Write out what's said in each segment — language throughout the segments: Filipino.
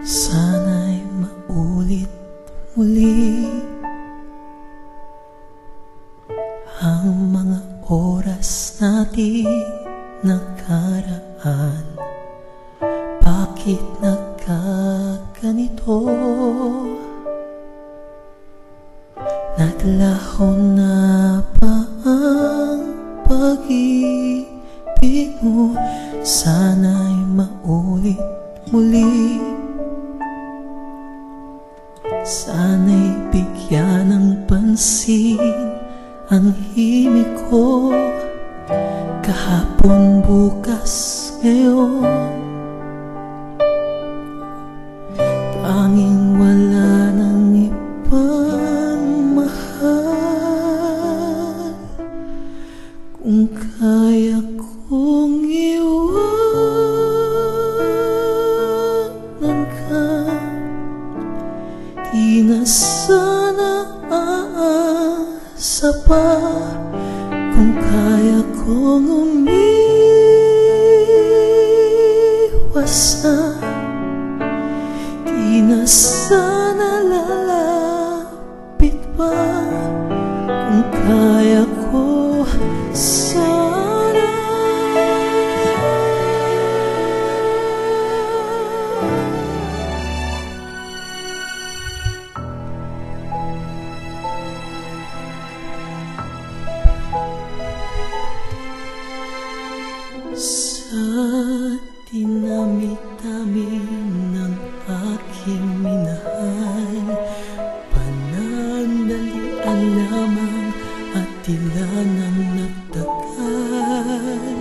Sana'y maulit muli ang mga oras natin nakaraan. Bakit nagkaganito? Naglaho na ba ang pag-ibig mo? Sana'y maulit muli. Sana'y bigyan ng pansin ang himig ko. Kahapon, bukas, ngayon, tanging wala nang ibang mahal. Kung kaya kong iwanan ka, di na sana aasa pa. Kung kaya kong umiwas na, di na sana lalapit pa. Kung kaya ko sana, sa dinami-dami ng aking minahal, panandalian lamang at tila nang nagtagal.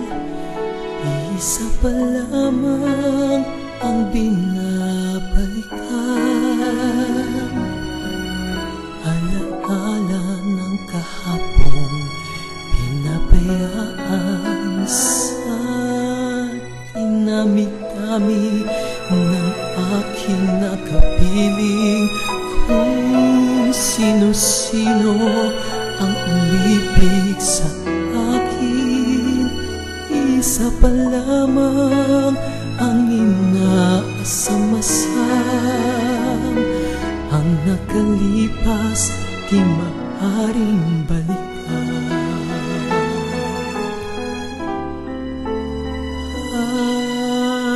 Isa pa lamang ang binabalikan, alaala ng kahapon pinabayaan. Sa dinami-dami ng aking nakapiling, kung sino-sino ang umibig sa akin, isa pa lamang ang inaasam-asam. Ang nakalipas di maaaring balikan.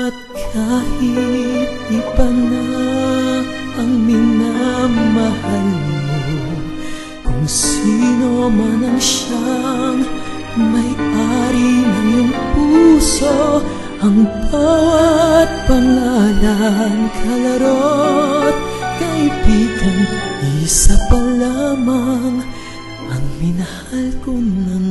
At kahit iba na ang minamahal mo, kung sino man ang siyang may-ari ng iyong puso, ang bawat pangalan, kalaro't kaibigan, isa pa lamang ang minahal ko ng